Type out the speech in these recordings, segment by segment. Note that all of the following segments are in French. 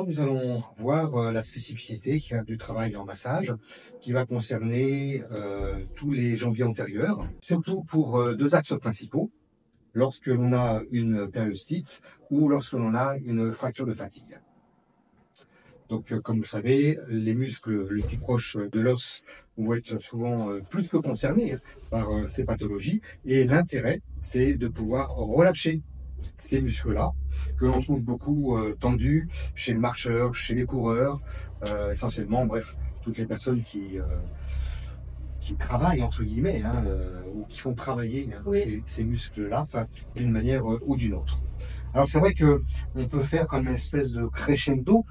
nous allons voir la spécificité du travail en massage qui va concerner tous les jambiers antérieurs, surtout pour deux axes principaux, lorsque l'on a une périostite ou lorsque l'on a une fracture de fatigue. Donc, comme vous le savez, les muscles les plus proches de l'os vont être souvent plus que concernés par ces pathologies. Et l'intérêt, c'est de pouvoir relâcher ces muscles-là, que l'on trouve beaucoup tendus chez le marcheur, chez les coureurs, essentiellement, bref, toutes les personnes qui travaillent, entre guillemets, ou qui font travailler ces muscles-là, d'une manière ou d'une autre. Alors c'est vrai qu'on peut faire comme une espèce de crescendo,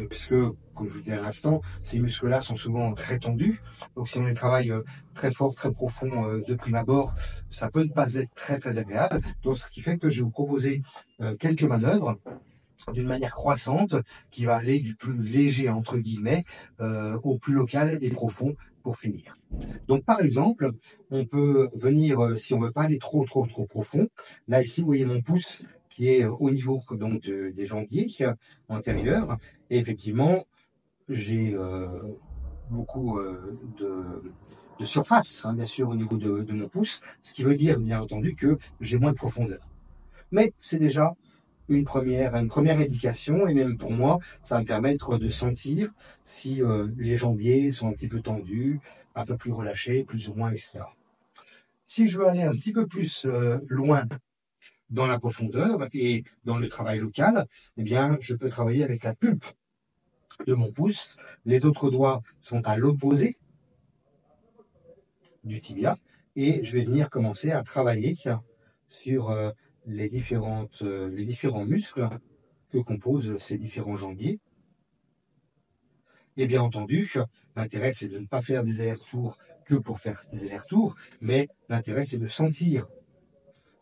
puisque, comme je vous disais à l'instant, ces muscles-là sont souvent très tendus. Donc si on les travaille très fort, très profond de prime abord, ça peut ne pas être très très agréable. Donc ce qui fait que je vais vous proposer quelques manœuvres d'une manière croissante, qui va aller du plus léger, entre guillemets, au plus local et profond pour finir. Donc, par exemple, on peut venir, si on ne veut pas aller trop profond, là, ici, vous voyez mon pouce qui est au niveau donc, des jambiers antérieurs. Et effectivement, j'ai beaucoup de surface, bien sûr, au niveau de mon pouce, ce qui veut dire, bien entendu, que j'ai moins de profondeur. Mais c'est déjà une première indication, et même pour moi, ça va me permettre de sentir si les jambiers sont un petit peu tendus, un peu plus relâchés, plus ou moins, etc. Si je veux aller un petit peu plus loin dans la profondeur et dans le travail local, eh bien, je peux travailler avec la pulpe de mon pouce. Les autres doigts sont à l'opposé du tibia, et je vais venir commencer à travailler sur les différents muscles que composent ces différents jambiers. Et bien entendu, l'intérêt, c'est de ne pas faire des allers-retours que pour faire des allers-retours, mais l'intérêt, c'est de sentir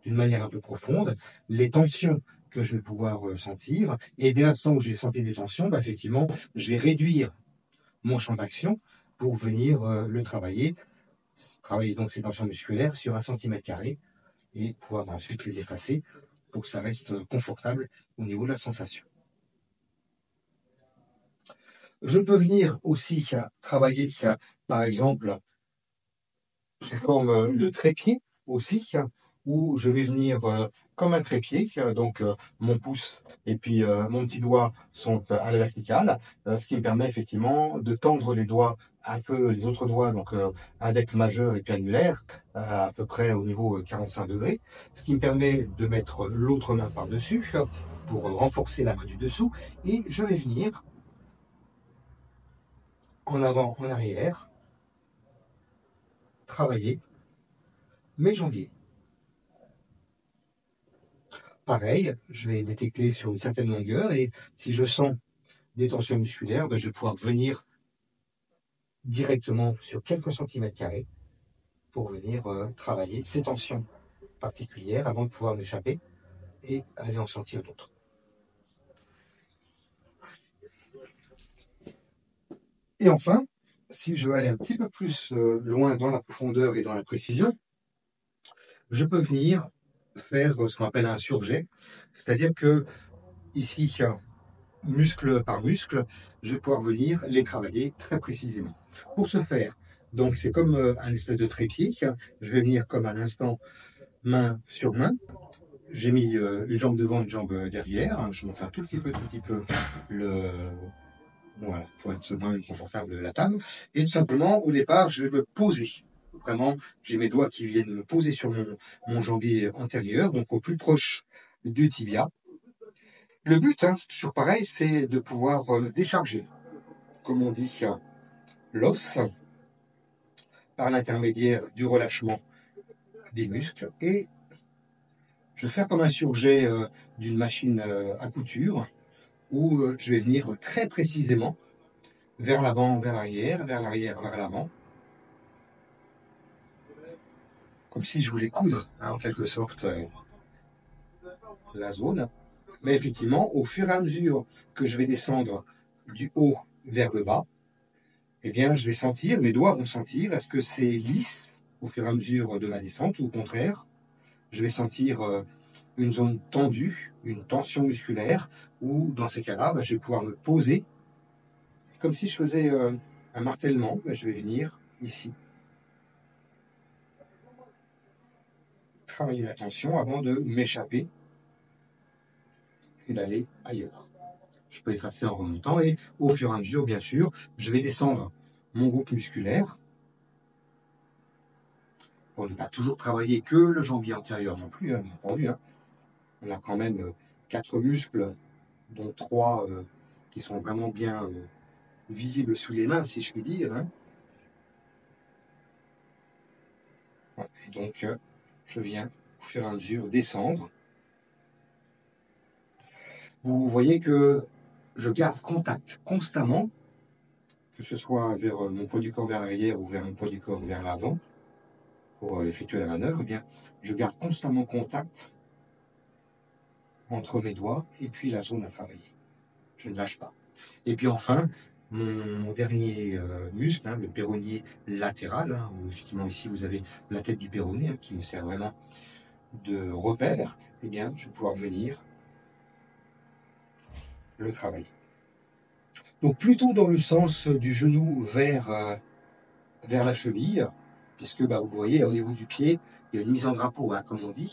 d'une manière un peu profonde les tensions que je vais pouvoir sentir. Et dès l'instant où j'ai senti des tensions, effectivement, je vais réduire mon champ d'action pour venir le travailler donc ces tensions musculaires sur 1 cm² et pouvoir ensuite les effacer pour que ça reste confortable au niveau de la sensation. Je peux venir aussi travailler, par exemple, sous forme de trépied aussi, où je vais venir comme un trépied, donc mon pouce et puis mon petit doigt sont à la verticale, ce qui me permet effectivement de tendre les doigts un peu, les autres doigts, donc index majeur et puis annulaire, à peu près au niveau 45 degrés, ce qui me permet de mettre l'autre main par-dessus pour renforcer la main du dessous, et je vais venir en avant, en arrière, travailler mes jambiers. Pareil, je vais détecter sur une certaine longueur, et si je sens des tensions musculaires, je vais pouvoir venir directement sur quelques cm² pour venir travailler ces tensions particulières avant de pouvoir m'échapper et aller en sentir d'autres. Et enfin, si je veux aller un petit peu plus loin dans la profondeur et dans la précision, je peux venir faire ce qu'on appelle un surjet, c'est-à-dire que ici, muscle par muscle, je vais pouvoir venir les travailler très précisément. Pour ce faire, donc c'est comme un espèce de trépied, je vais venir comme à l'instant, main sur main. J'ai mis une jambe devant, une jambe derrière. Je monte un tout petit peu voilà, pour être vraiment confortable la table. Et tout simplement, au départ, je vais me poser. Vraiment, j'ai mes doigts qui viennent me poser sur mon jambier antérieur, donc au plus proche du tibia. Le but, c'est toujours pareil, c'est de pouvoir décharger, comme on dit, l'os par l'intermédiaire du relâchement des muscles. Et je vais faire comme un surjet d'une machine à couture, où je vais venir très précisément vers l'avant, vers l'arrière, vers l'arrière, vers l'avant, comme si je voulais coudre, en quelque sorte, la zone. Mais effectivement, au fur et à mesure que je vais descendre du haut vers le bas, eh bien, je vais sentir, mes doigts vont sentir, est-ce que c'est lisse au fur et à mesure de ma descente, ou au contraire, je vais sentir une zone tendue, une tension musculaire, où dans ces cas-là, je vais pouvoir me poser, comme si je faisais un martèlement. Je vais venir ici, travailler la tension avant de m'échapper et d'aller ailleurs. Je peux effacer en remontant et au fur et à mesure, bien sûr, je vais descendre mon groupe musculaire pour ne pas toujours travailler que le jambier antérieur non plus, bien entendu. On a quand même 4 muscles, dont 3 qui sont vraiment bien visibles sous les mains, si je puis dire. Voilà. Et donc, je viens au fur et à mesure descendre. Vous voyez que je garde contact constamment, que ce soit vers mon poids du corps vers l'arrière ou vers mon poids du corps vers l'avant, pour effectuer la manœuvre. Eh bien, je garde constamment contact entre mes doigts et puis la zone à travailler. Je ne lâche pas. Et puis enfin, mon dernier muscle, le péronnier latéral, où effectivement ici vous avez la tête du péroné qui me sert vraiment de repère, eh bien, je vais pouvoir venir le travailler. Donc plutôt dans le sens du genou vers la cheville, puisque vous voyez au niveau du pied, il y a une mise en drapeau, comme on dit.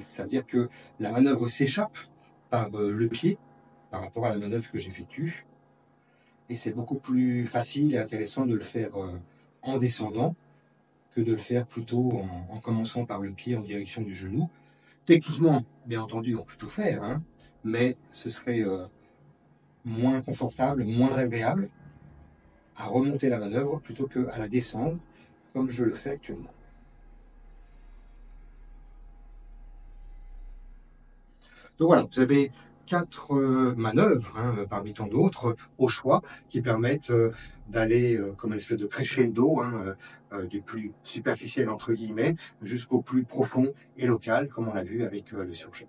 Ça veut dire que la manœuvre s'échappe par le pied par rapport à la manœuvre que j'effectue. Et c'est beaucoup plus facile et intéressant de le faire en descendant que de le faire plutôt en commençant par le pied en direction du genou. Techniquement, bien entendu, on peut tout faire, mais ce serait moins confortable, moins agréable à remonter la manœuvre plutôt qu'à la descendre comme je le fais actuellement. Donc voilà, vous avez 4 manœuvres, parmi tant d'autres, au choix, qui permettent d'aller comme une espèce de crescendo, du plus superficiel entre guillemets, jusqu'au plus profond et local, comme on l'a vu avec le surjet.